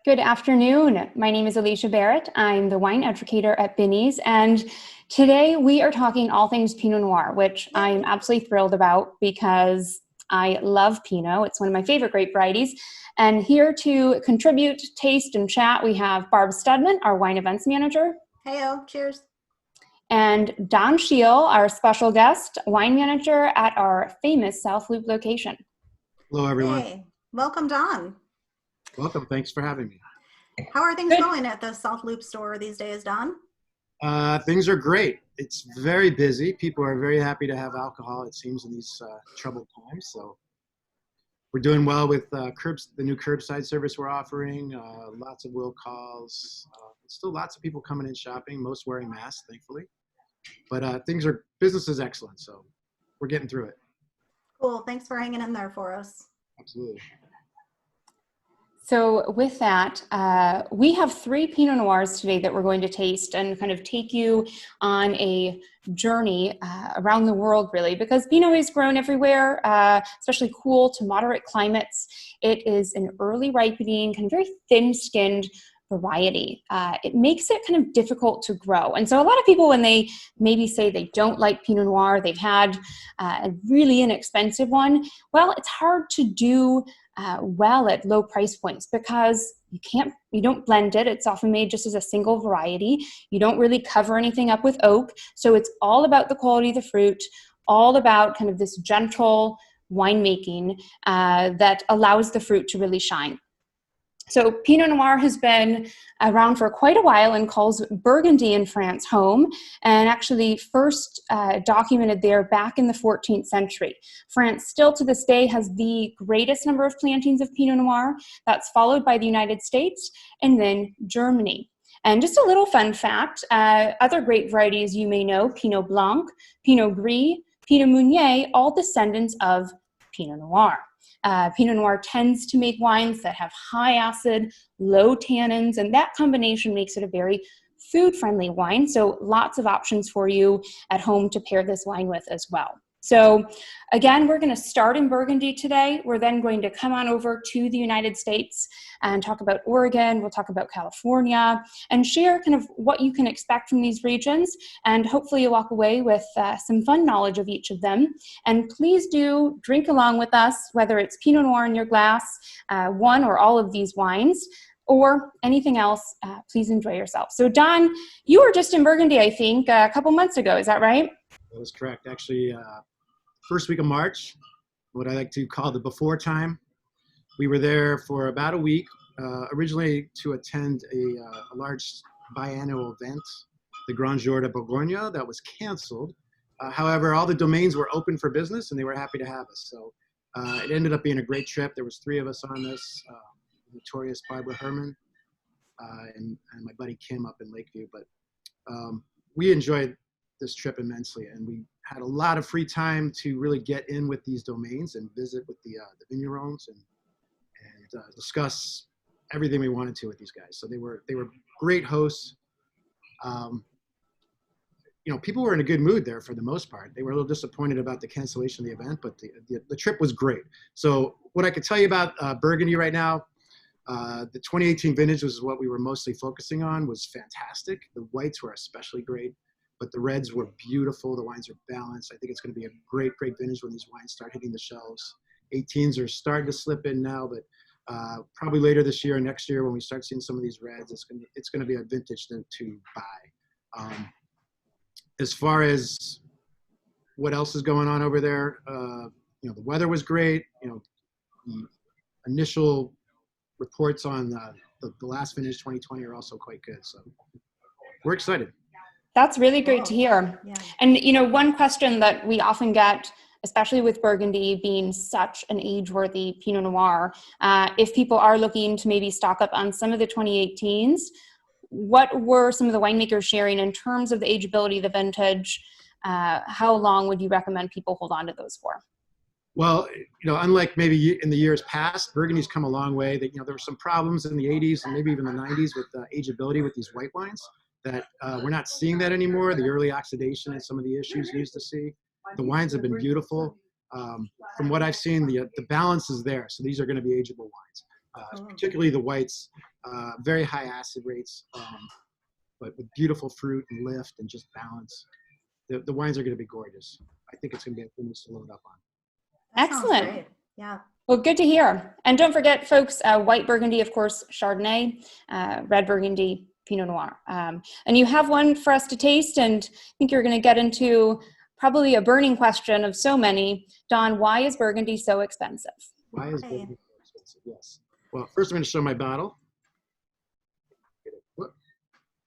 Good afternoon. My name is Alicia Barrett. I'm the wine educator at Binny's, and today we are talking all things Pinot Noir, which I'm absolutely thrilled about because I love Pinot. It's one of my favorite grape varieties. And here to contribute, taste, and chat, we have Barb Studman, our wine events manager, Heyo, cheers. and Don Scheel, our special guest, wine manager at our famous South Loop location. Hello, everyone. Hey, welcome, Don. Welcome. Thanks for having me. How are things Good. going at the South Loop store these days, Don? Things are great. It's very busy. People are very happy to have alcohol, it seems, in these troubled times. So we're doing well with the new curbside service we're offering. Lots of will calls. Still lots of people coming in shopping, most wearing masks, thankfully. But business is excellent. So we're getting through it. Cool. Thanks for hanging in there for us. Absolutely. So with that, we have 3 Pinot Noirs today that we're going to taste and kind of take you on a journey around the world, really, because Pinot is grown everywhere, especially cool to moderate climates. It is an early ripening, kind of very thin-skinned variety. It makes it kind of difficult to grow. And so a lot of people, when they maybe say they don't like Pinot Noir, they've had a really inexpensive one, well, it's hard to do well at low price points because you don't blend it. It's often made just as a single variety. You don't really cover anything up with oak. So it's all about the quality of the fruit, all about kind of this gentle winemaking that allows the fruit to really shine. So Pinot Noir has been around for quite a while and calls Burgundy in France home, and actually first documented there back in the 14th century. France still to this day has the greatest number of plantings of Pinot Noir. That's followed by the United States and then Germany. And just a little fun fact, other grape varieties you may know, Pinot Blanc, Pinot Gris, Pinot Meunier, all descendants of Pinot Noir. Pinot Noir tends to make wines that have high acid, low tannins, and that combination makes it a very food-friendly wine. So lots of options for you at home to pair this wine with as well. So again, we're going to start in Burgundy today. We're then going to come on over to the United States and talk about Oregon. We'll talk about California and share kind of what you can expect from these regions. And hopefully you'll walk away with some fun knowledge of each of them. And please do drink along with us, whether it's Pinot Noir in your glass, one or all of these wines, or anything else. Please enjoy yourself. So Don, you were just in Burgundy, I think, a couple months ago. Is that right? That is correct. Actually, first week of March, what I like to call the before time. We were there for about a week, originally to attend a large biannual event, the Grand Jour de Bourgogne, that was canceled. However, all the domains were open for business and they were happy to have us. So it ended up being a great trip. There was 3 of us on this, notorious Barbara Herman and my buddy Kim up in Lakeview. But we enjoyed this trip immensely, and we had a lot of free time to really get in with these domains and visit with the vignerons and discuss everything we wanted to with these guys. So they were great hosts. People were in a good mood there for the most part. They were a little disappointed about the cancellation of the event, but the trip was great. So what I could tell you about Burgundy right now, the 2018 vintage was what we were mostly focusing on, was fantastic. The whites were especially great, but the reds were beautiful. The wines are balanced. I think it's going to be a great, great vintage when these wines start hitting the shelves. 18s are starting to slip in now, but probably later this year or next year when we start seeing some of these reds, it's going to be a vintage to buy. As far as what else is going on over there, the weather was great. The initial reports on the last vintage 2020 are also quite good. So we're excited. That's really great to hear. Yeah. And, one question that we often get, especially with Burgundy being such an age-worthy Pinot Noir, if people are looking to maybe stock up on some of the 2018s, what were some of the winemakers sharing in terms of the ageability of the vintage? How long would you recommend people hold on to those for? Well, unlike maybe in the years past, Burgundy's come a long way. That there were some problems in the 80s and maybe even the 90s with ageability with these white wines. That we're not seeing that anymore. The early oxidation and some of the issues we used to see. The wines have been beautiful. From what I've seen, the balance is there. So these are going to be ageable wines, particularly the whites. very high acid rates, but with beautiful fruit and lift and just balance. The wines are going to be gorgeous. I think it's going to be a good to load up on. That sounds Excellent. great. Yeah. Well, good to hear. And don't forget, folks, white Burgundy, of course, Chardonnay, red Burgundy, Pinot Noir. And you have one for us to taste, and I think you're going to get into probably a burning question of so many. Don, why is Burgundy so expensive? Why is Burgundy so expensive? Yes. Well, first I'm going to show my bottle.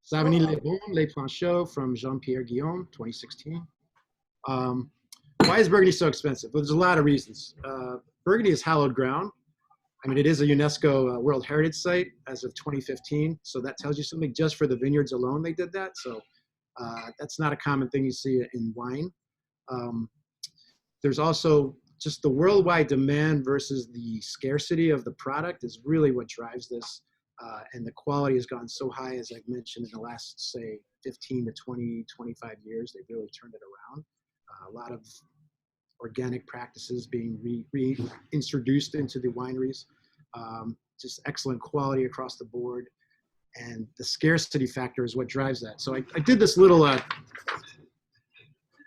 Savigny Les Bons, Les Planchots from Jean-Pierre Guillaume, 2016. Why is Burgundy so expensive? Well, there's a lot of reasons. Burgundy is hallowed ground. I mean, it is a UNESCO World Heritage Site as of 2015. So that tells you something. Just for the vineyards alone, they did that. So that's not a common thing you see in wine. There's also just the worldwide demand versus the scarcity of the product is really what drives this. And the quality has gone so high, as I've mentioned, in the last, say, 15 to 20, 25 years. They've really turned it around. A lot of organic practices being reintroduced into the wineries. Just excellent quality across the board. And the scarcity factor is what drives that. So I did this little,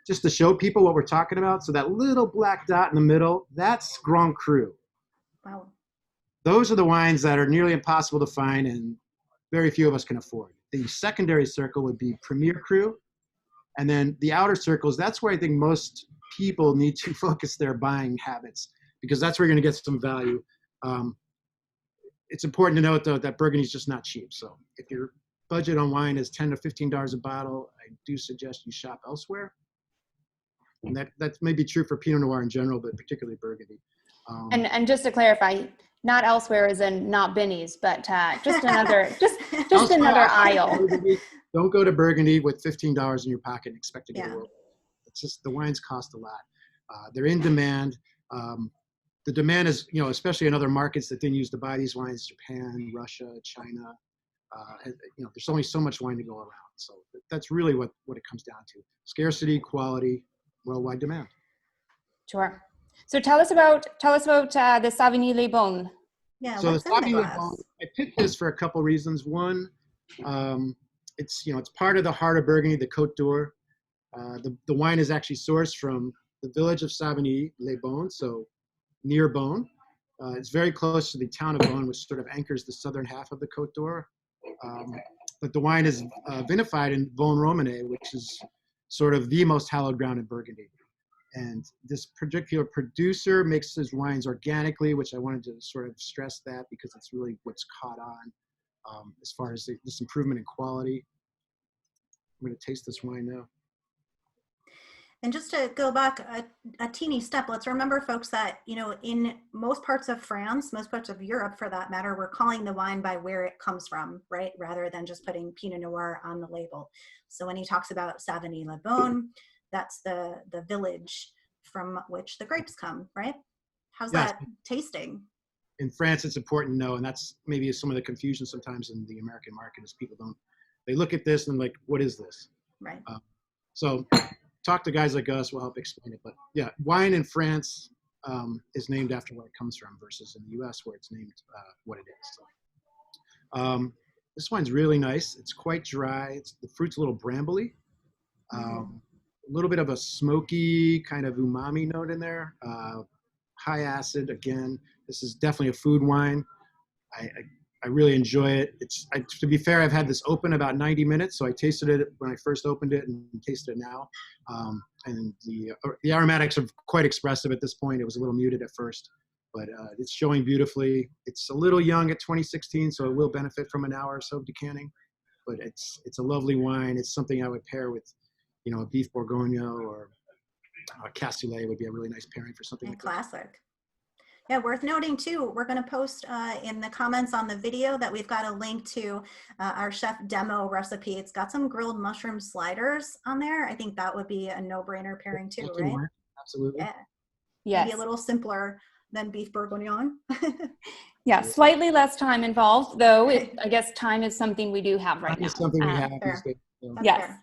just to show people what we're talking about. So that little black dot in the middle, that's Grand Cru. Wow. Those are the wines that are nearly impossible to find and very few of us can afford. The secondary circle would be Premier Cru. And then the outer circles, that's where I think most people need to focus their buying habits, because that's where you're going to get some value. It's important to note, though, that Burgundy is just not cheap. So if your budget on wine is $10 to $15 a bottle, I do suggest you shop elsewhere. And that may be true for Pinot Noir in general, but particularly Burgundy. And just to clarify, not elsewhere as in not Binny's, but just another just another aisle. Don't go to Burgundy with $15 in your pocket and expect to get a world. It's just the wines cost a lot. They're in demand. The demand is, especially in other markets that didn't use to buy these wines, Japan, Russia, China. There's only so much wine to go around. So that's really what it comes down to. Scarcity, quality, worldwide demand. Sure. So tell us about the Savigny Les Bons. Yeah. So the What's in the Savigny Les glass? Bons, I picked this for a couple reasons. One, it's part of the heart of Burgundy, the Côte d'Or. The wine is actually sourced from the village of Savigny Les Bons, so near Beaune. It's very close to the town of Beaune, which sort of anchors the southern half of the Côte d'Or. But the wine is vinified in Beaune Romanée, which is sort of the most hallowed ground in Burgundy. And this particular producer makes his wines organically, which I wanted to sort of stress that because it's really what's caught on as far as this improvement in quality. I'm going to taste this wine now. And just to go back a teeny step, let's remember, folks, that, in most parts of France, most parts of Europe for that matter, we're calling the wine by where it comes from, right? Rather than just putting Pinot Noir on the label. So when he talks about Savigny Les Bons, that's the village from which the grapes come, right? How's that tasting? In France, it's important to know, and that's maybe some of the confusion sometimes in the American market is they look at this and like, what is this? Right. So talk to guys like us, we'll help explain it. But yeah, wine in France is named after where it comes from versus in the US where it's named what it is. So, this wine's really nice. It's quite dry. The fruit's a little brambly. A little bit of a smoky kind of umami note in there. High acid. Again, this is definitely a food wine. I really enjoy it. To be fair, I've had this open about 90 minutes, so I tasted it when I first opened it and tasted it now. And the aromatics are quite expressive at this point. It was a little muted at first, but it's showing beautifully. It's a little young at 2016, so it will benefit from an hour or so of decanting. But it's a lovely wine. It's something I would pair with, a beef bourgogne or a cassoulet would be a really nice pairing for something like that. Classic. Yeah, worth noting too, we're going to post in the comments on the video that we've got a link to our chef demo recipe. It's got some grilled mushroom sliders on there. I think that would be a no-brainer pairing too, right? Absolutely. Yeah. Yes. Maybe a little simpler than beef bourguignon. Yeah, slightly less time involved, though. I guess time is something we do have right now. It's something we have fair. these days. So. Yes. Fair.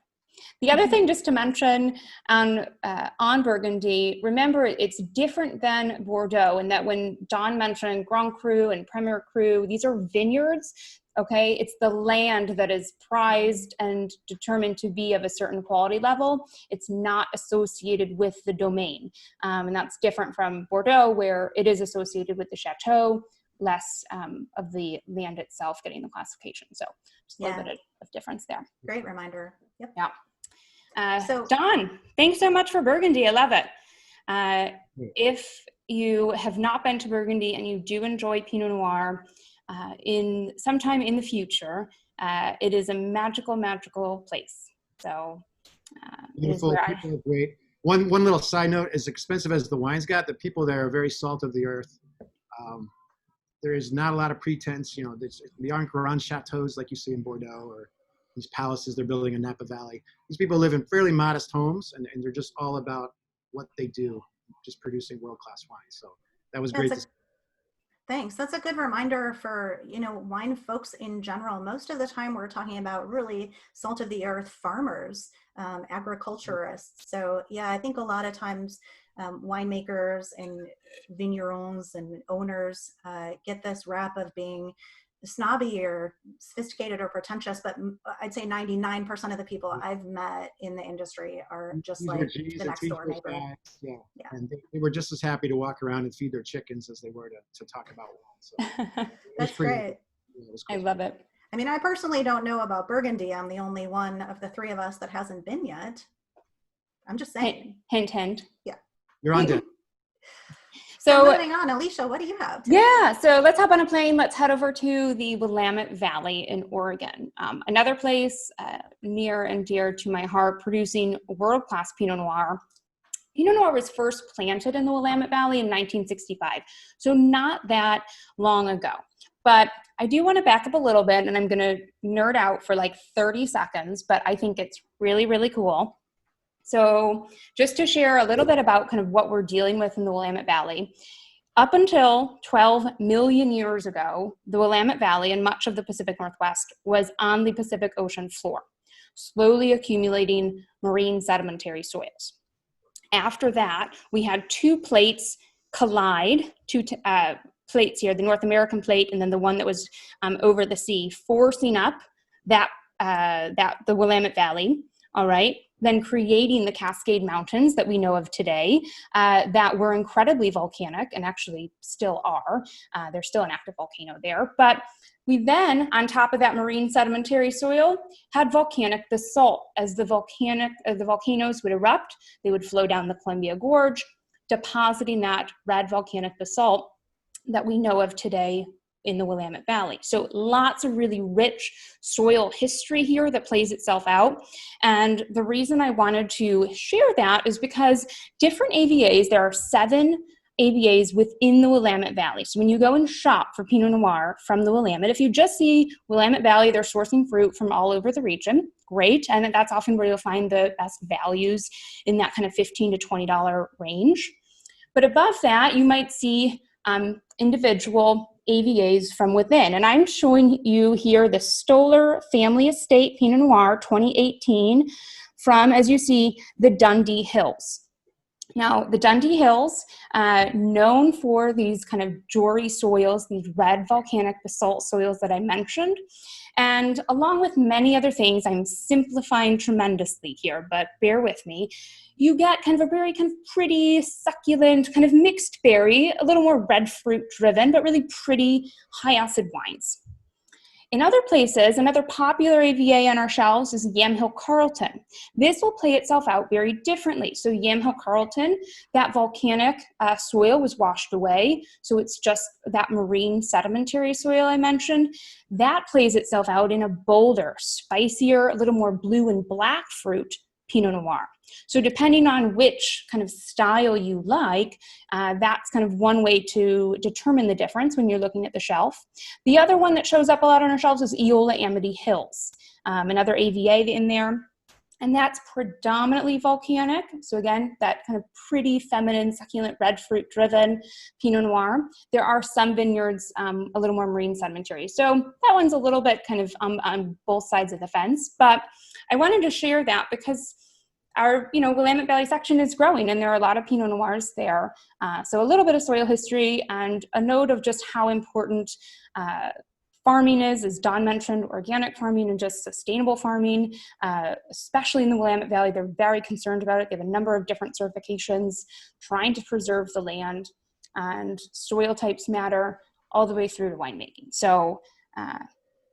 The other thing just to mention on Burgundy, remember it's different than Bordeaux in that when Don mentioned Grand Cru and Premier Cru, these are vineyards. Okay, it's the land that is prized and determined to be of a certain quality level. It's not associated with the domain. And that's different from Bordeaux, where it is associated with the chateau, less of the land itself getting the classification. So just a little bit of difference there. Great reminder. Yep. Yeah. So Don, thanks so much for Burgundy. I love it. If you have not been to Burgundy and you do enjoy Pinot Noir, sometime in the future, it is a magical place. So beautiful, people are great. One little side note: as expensive as the wines got, the people there are very salt of the earth. There is not a lot of pretense. You know, the aren't grand chateaus like you see in Bordeaux, or these palaces they're building in Napa Valley. These people live in fairly modest homes, and they're just all about what they do, just producing world-class wine. So that was great. Thanks. That's a good reminder for, wine folks in general. Most of the time we're talking about really salt of the earth farmers, agriculturists. So yeah, I think a lot of times winemakers and vignerons and owners get this rap of being snobby or sophisticated or pretentious, but I'd say 99% of the people I've met in the industry are just like the next door neighbor. Yeah. And they were just as happy to walk around and feed their chickens as they were to talk about wine. So that's great. I love it. I mean, I personally don't know about Burgundy. I'm the only one of the three of us that hasn't been yet. I'm just saying. Hint. Yeah. You're on deck. So moving on, Alicia, what do you have today? Yeah, so let's hop on a plane. Let's head over to the Willamette Valley in Oregon. Another place near and dear to my heart, producing world-class Pinot Noir. Pinot Noir was first planted in the Willamette Valley in 1965, so not that long ago. But I do want to back up a little bit, and I'm going to nerd out for like 30 seconds, but I think it's really, really cool. So just to share a little bit about kind of what we're dealing with in the Willamette Valley, up until 12 million years ago, the Willamette Valley and much of the Pacific Northwest was on the Pacific Ocean floor, slowly accumulating marine sedimentary soils. After that, we had two plates collide, plates here, the North American plate and then the one that was over the sea, forcing up the Willamette Valley, all right? Then creating the Cascade Mountains that we know of today that were incredibly volcanic and actually still are. There's still an active volcano there. But we then, on top of that marine sedimentary soil, had volcanic basalt. As the volcanoes would erupt, they would flow down the Columbia Gorge, depositing that red volcanic basalt that we know of today in the Willamette Valley. So lots of really rich soil history here that plays itself out. And the reason I wanted to share that is because different AVAs, there are 7 AVAs within the Willamette Valley. So when you go and shop for Pinot Noir from the Willamette, if you just see Willamette Valley, they're sourcing fruit from all over the region, great. And that's often where you'll find the best values in that kind of $15 to $20 range. But above that, you might see individual AVAs from within. And I'm showing you here the Stoller Family Estate Pinot Noir 2018 from, as you see, the Dundee Hills. Now, the Dundee Hills, known for these kind of jory soils, these red volcanic basalt soils that I mentioned. And along with many other things, I'm simplifying tremendously here, but bear with me. You get kind of a very kind of pretty, succulent, kind of mixed berry, a little more red fruit driven, but really pretty high acid wines. In other places, another popular AVA on our shelves is Hill Carlton. This will play itself out very differently. So Hill Carlton, that volcanic soil was washed away. So it's just that marine sedimentary soil I mentioned. That plays itself out in a bolder, spicier, a little more blue and black fruit Pinot Noir. So depending on which kind of style you like, that's kind of one way to determine the difference when you're looking at the shelf. The other one that shows up a lot on our shelves is Eola Amity Hills, another AVA in there. And that's predominantly volcanic. So again, that kind of pretty feminine, succulent, red fruit driven Pinot Noir. There are some vineyards a little more marine sedimentary. So that one's a little bit kind of on both sides of the fence. But I wanted to share that because our Willamette Valley section is growing and there are a lot of Pinot Noirs there. So a little bit of soil history and a note of just how important farming is, as Don mentioned, organic farming and just sustainable farming, especially in the Willamette Valley. They're very concerned about it. They have a number of different certifications trying to preserve the land, and soil types matter all the way through to winemaking. So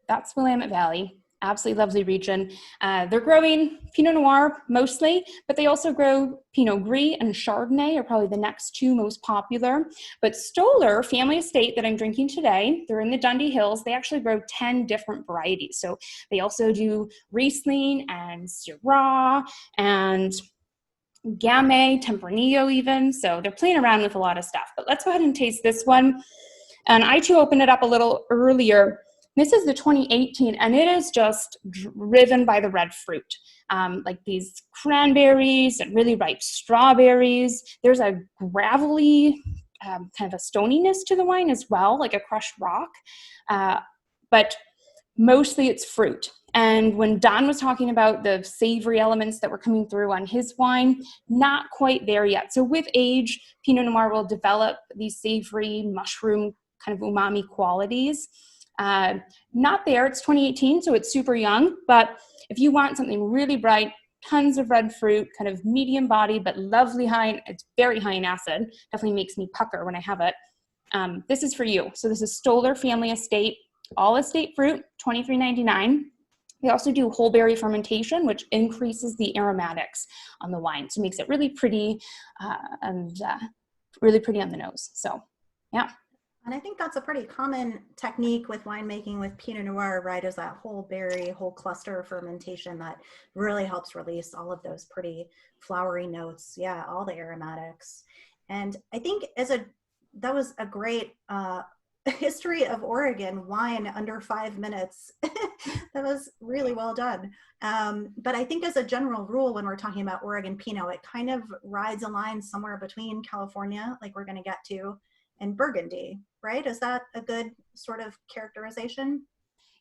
that's Willamette Valley. Absolutely lovely region. They're growing Pinot Noir mostly, but they also grow Pinot Gris and Chardonnay are probably the next two most popular. But Stoller Family Estate that I'm drinking today, they're in the Dundee Hills. They actually grow 10 different varieties. So they also do Riesling and Syrah and Gamay, Tempranillo even. So they're playing around with a lot of stuff. But let's go ahead and taste this one. And I too opened it up a little earlier. This is the 2018, and it is just driven by the red fruit. Like these cranberries and really ripe strawberries. There's a gravelly, kind of a stoniness to the wine as well, like a crushed rock. But mostly it's fruit. And when Don was talking about the savory elements that were coming through on his wine, not quite there yet. So with age, Pinot Noir will develop these savory mushroom kind of umami qualities. Not there, it's 2018, so it's super young, but if you want something really bright, tons of red fruit, kind of medium body, but lovely high, it's very high in acid, definitely makes me pucker when I have it. This is for you. So this is Stoller Family Estate, all estate fruit, $23.99. They also do whole berry fermentation, which increases the aromatics on the wine, so it makes it really pretty and really pretty on the nose. So, yeah. And I think that's a pretty common technique with winemaking with Pinot Noir, right? Is that whole berry, whole cluster fermentation that really helps release all of those pretty flowery notes. Yeah, all the aromatics. And I think that was a great history of Oregon wine under 5 minutes. That was really well done. But I think as a general rule, when we're talking about Oregon Pinot, it kind of rides a line somewhere between California, like we're going to get to, and Burgundy, right? Is that a good sort of characterization?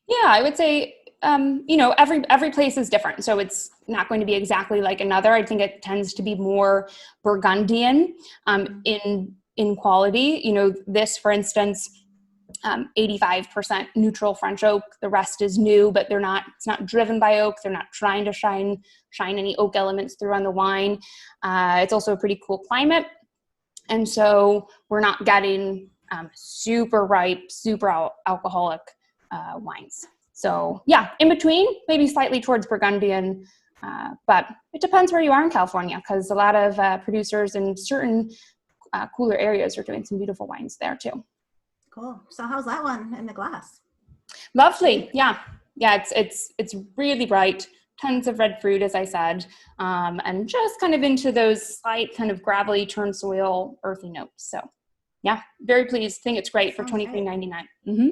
Yeah, I would say, every place is different. So it's not going to be exactly like another. I think it tends to be more Burgundian in quality. This, for instance, 85% neutral French oak. The rest is new, but it's not driven by oak. They're not trying to shine any oak elements through on the wine. It's also a pretty cool climate. And so we're not getting super ripe, super alcoholic wines. So yeah, in between, maybe slightly towards Burgundian, but it depends where you are in California, because a lot of producers in certain cooler areas are doing some beautiful wines there too. Cool. So how's that one in the glass? Lovely. Yeah. It's really bright. Tons of red fruit, as I said, and just kind of into those slight kind of gravelly turn soil, earthy notes. So, yeah, very pleased. Think it's great for $23.99. Mm-hmm.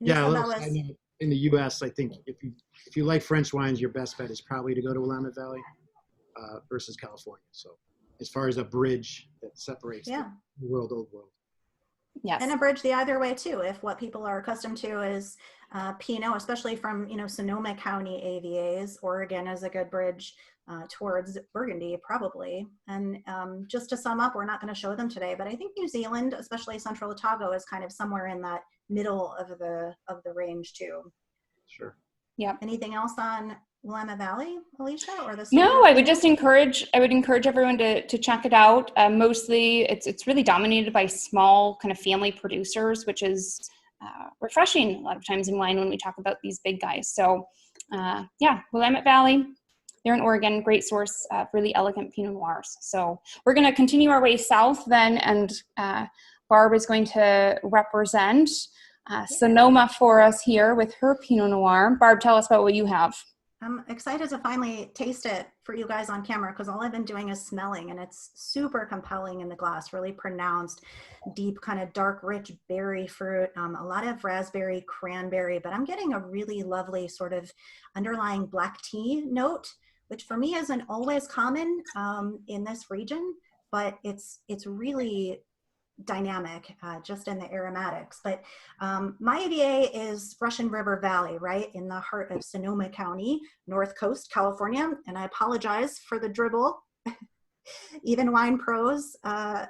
Yeah, in the U.S., I think if you like French wines, your best bet is probably to go to Willamette Valley versus California. So, as far as a bridge that separates the old world. Yes. And a bridge the other way too, if what people are accustomed to is Pinot, especially from Sonoma County AVAs. Oregon is a good bridge towards Burgundy probably. And just to sum up, we're not going to show them today, but I think New Zealand, especially Central Otago, is kind of somewhere in that middle of the range too. Sure. Yeah. Anything else on Willamette Valley, Alicia, or this? No, I would encourage everyone to check it out. Mostly it's really dominated by small kind of family producers, which is refreshing a lot of times in wine when we talk about these big guys. So Willamette Valley, they're in Oregon, great source of really elegant Pinot Noirs. So we're going to continue our way south then, and Barb is going to represent Sonoma for us here with her Pinot Noir. Barb, tell us about what you have. I'm excited to finally taste it for you guys on camera, because all I've been doing is smelling, and it's super compelling in the glass, really pronounced, deep, kind of dark, rich berry fruit, a lot of raspberry, cranberry, but I'm getting a really lovely sort of underlying black tea note, which for me isn't always common in this region, but it's really dynamic just in the aromatics. But my AVA is Russian River Valley, right in the heart of Sonoma County, North Coast, California. And I apologize for the dribble. Even wine pros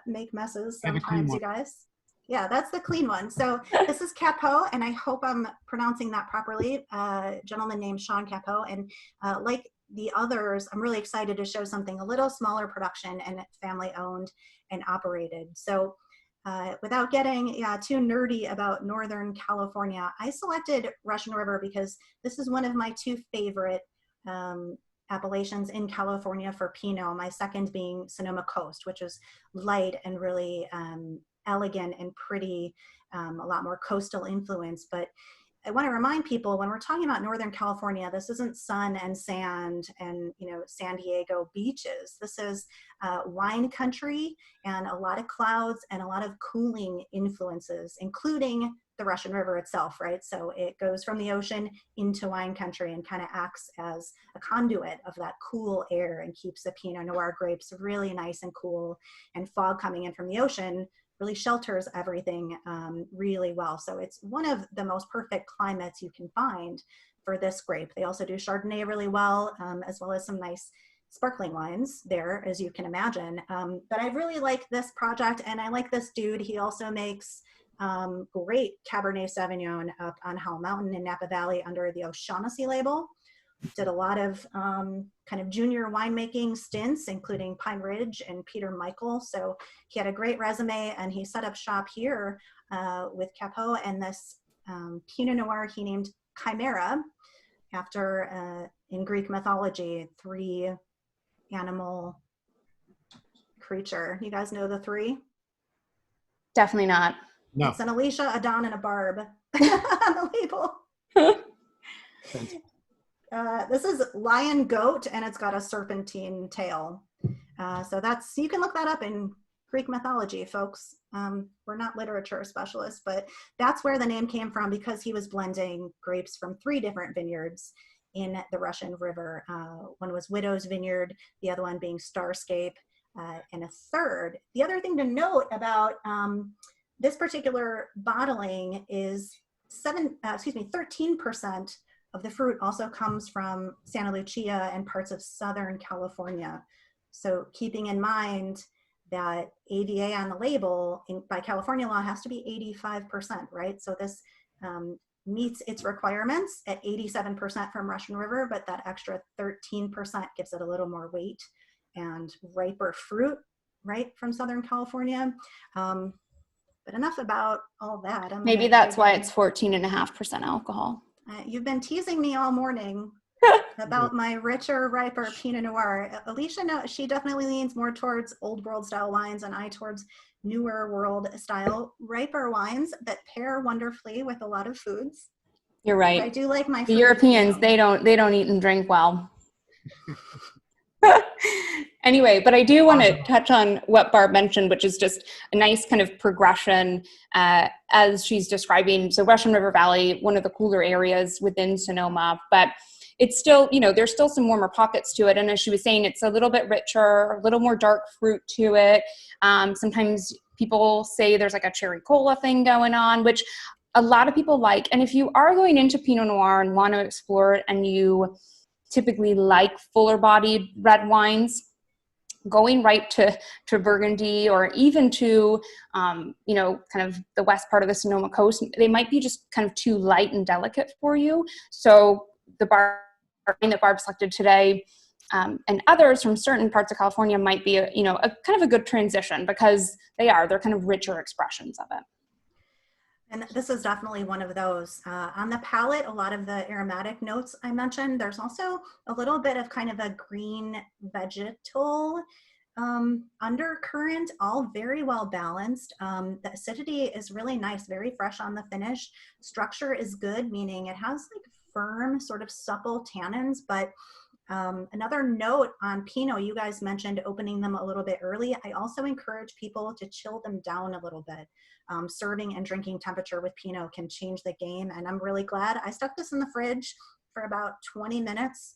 make messes sometimes, you guys. Yeah, that's the clean one. So this is Capot, and I hope I'm pronouncing that properly. A gentleman named Sean Capot, and like the others, I'm really excited to show something a little smaller production and family owned and operated. So without getting too nerdy about Northern California, I selected Russian River because this is one of my two favorite appellations in California for Pinot, my second being Sonoma Coast, which is light and really elegant and pretty, a lot more coastal influence. But I want to remind people when we're talking about Northern California, this isn't sun and sand and, you know, San Diego beaches. This is wine country and a lot of clouds and a lot of cooling influences, including the Russian River itself, right? So it goes from the ocean into wine country and kind of acts as a conduit of that cool air and keeps the Pinot Noir grapes really nice and cool, and fog coming in from the ocean really shelters everything really well. So it's one of the most perfect climates you can find for this grape. They also do Chardonnay really well, as well as some nice sparkling wines there, as you can imagine. But I really like this project, and I like this dude. He also makes great Cabernet Sauvignon up on Howell Mountain in Napa Valley under the O'Shaughnessy label. Did a lot of kind of junior winemaking stints, including Pine Ridge and Peter Michael. So he had a great resume, and he set up shop here with Capot and this Pinot Noir he named Chimera, after, in Greek mythology, 3 animal creature. You guys know the 3? Definitely not. No. It's an Alicia, a Don, and a Barb on the label. This is lion goat, and it's got a serpentine tail. So that's, you can look that up in Greek mythology, folks. We're not literature specialists, but that's where the name came from, because he was blending grapes from 3 different vineyards in the Russian River. One was Widow's Vineyard, the other one being Starscape, and a third. The other thing to note about this particular bottling is 13% of the fruit also comes from Santa Lucia and parts of Southern California. So keeping in mind that AVA on the label by California law has to be 85%, right? So this meets its requirements at 87% from Russian River, but that extra 13% gives it a little more weight and riper fruit, right, from Southern California. But enough about all that. Maybe that's why it's 14.5% alcohol. You've been teasing me all morning about my richer, riper Pinot Noir. Alicia, no, she definitely leans more towards old world style wines, and I towards newer world style riper wines that pair wonderfully with a lot of foods. You're right. I do like my the Europeans. They don't eat and drink well. Anyway, but I do want to touch on what Barb mentioned, which is just a nice kind of progression as she's describing. So Russian River Valley, one of the cooler areas within Sonoma, but it's still, you know, there's still some warmer pockets to it. And as she was saying, it's a little bit richer, a little more dark fruit to it. Sometimes people say there's like a cherry cola thing going on, which a lot of people like. And if you are going into Pinot Noir and want to explore it, and you typically like fuller bodied red wines, going right to Burgundy, or even to, you know, kind of the west part of the Sonoma Coast, they might be just kind of too light and delicate for you. So the wine that Barb selected today, and others from certain parts of California, might be a kind of a good transition, because they're kind of richer expressions of it. And this is definitely one of those. On the palate, a lot of the aromatic notes I mentioned, there's also a little bit of kind of a green vegetal undercurrent, all very well balanced. The acidity is really nice, very fresh on the finish. Structure is good, meaning it has like firm, sort of supple tannins. But another note on Pinot, you guys mentioned opening them a little bit early. I also encourage people to chill them down a little bit. Serving and drinking temperature with Pinot can change the game, and I'm really glad I stuck this in the fridge for about 20 minutes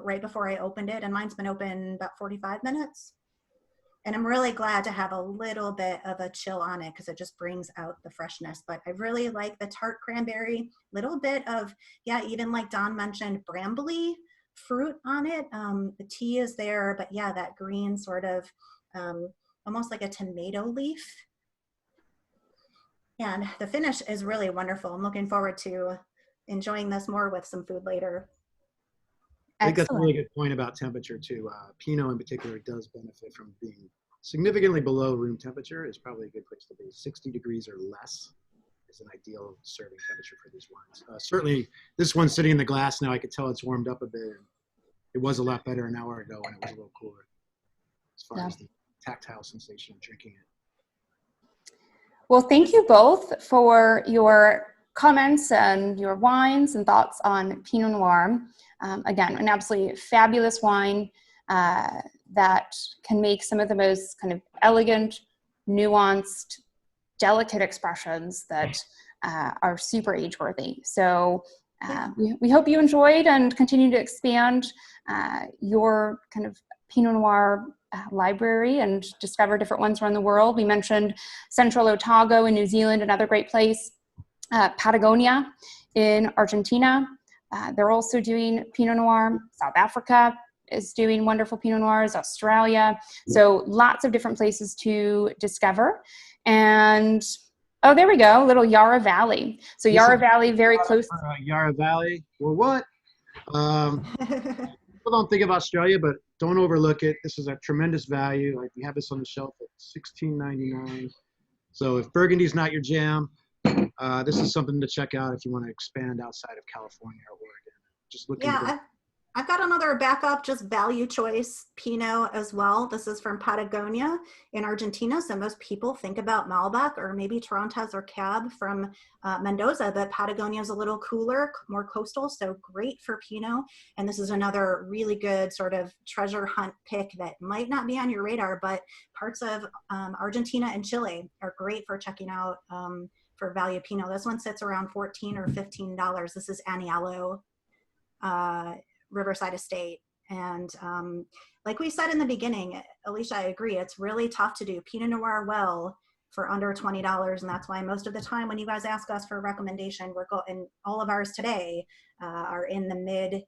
right before I opened it, and mine's been open about 45 minutes. And I'm really glad to have a little bit of a chill on it, because it just brings out the freshness. But I really like the tart cranberry, little bit of, yeah, even like Don mentioned, brambly fruit on it. The tea is there, but yeah, that green sort of almost like a tomato leaf. And the finish is really wonderful. I'm looking forward to enjoying this more with some food later. I think that's a really Excellent. good point about temperature too. Pinot in particular does benefit from being significantly below room temperature. Is probably a good place to be. 60 degrees or less is an ideal serving temperature for these wines. Certainly, this one's sitting in the glass now. I could tell it's warmed up a bit. And it was a lot better an hour ago when it was a little cooler, as far Yeah. as the tactile sensation of drinking it. Well, thank you both for your comments and your wines and thoughts on Pinot Noir. Again, an absolutely fabulous wine that can make some of the most kind of elegant, nuanced, delicate expressions that are super age-worthy. So we hope you enjoyed and continue to expand your kind of Pinot Noir library and discover different ones around the world. We mentioned Central Otago in New Zealand, another great place. Patagonia in Argentina. They're also doing Pinot Noir. South Africa is doing wonderful Pinot Noirs. Australia. So lots of different places to discover. And oh, there we go, little Yarra Valley. So Yarra Valley, very close. Yarra Valley. Well, what? People don't think of Australia, but don't overlook it. This is a tremendous value. Like, we have this on the shelf at $16.99. So if Burgundy's not your jam, this is something to check out if you want to expand outside of California or Oregon. Just looking. Yeah, I've got another backup, just value choice Pinot as well. This is from Patagonia in Argentina. So most people think about Malbec or maybe Torrontés or Cab from Mendoza, but Patagonia is a little cooler, more coastal, so great for Pinot. And this is another really good sort of treasure hunt pick that might not be on your radar, but parts of Argentina and Chile are great for checking out for value Pinot. This one sits around $14 or $15. This is Aniello. Riverside Estate. And like we said in the beginning, Alicia, I agree, it's really tough to do Pinot Noir well for under $20. And that's why most of the time when you guys ask us for a recommendation, and all of ours today are in the mid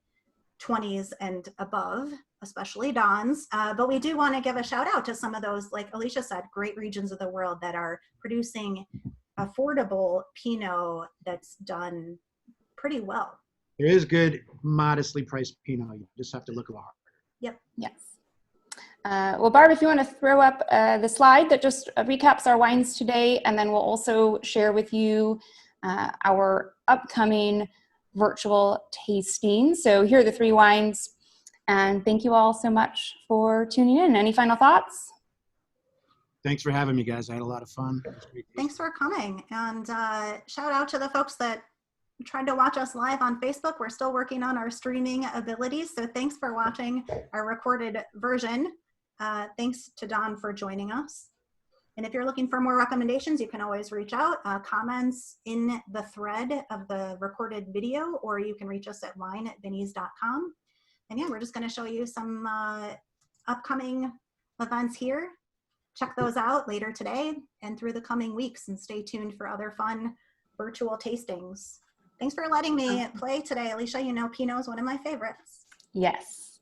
20s and above, especially Don's. But we do want to give a shout out to some of those, like Alicia said, great regions of the world that are producing affordable Pinot that's done pretty well. There is good, modestly priced Pinot. You just have to look a lot harder. Yep. Yes. Well, Barb, if you want to throw up the slide that just recaps our wines today, and then we'll also share with you our upcoming virtual tasting. So here are the 3 wines, and thank you all so much for tuning in. Any final thoughts? Thanks for having me, guys. I had a lot of fun. Thanks for coming. And shout out to the folks that tried to watch us live on Facebook. We're still working on our streaming abilities. So thanks for watching our recorded version. Thanks to Don for joining us. And if you're looking for more recommendations, you can always reach out, comments in the thread of the recorded video, or you can reach us at wine@binnys.com. And yeah, we're just going to show you some upcoming events here. Check those out later today and through the coming weeks, and stay tuned for other fun virtual tastings. Thanks for letting me play today, Alicia. You know, Pinot is one of my favorites. Yes.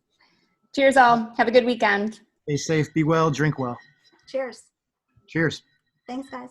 Cheers all. Have a good weekend. Stay safe, be well, drink well. Cheers. Cheers. Thanks, guys.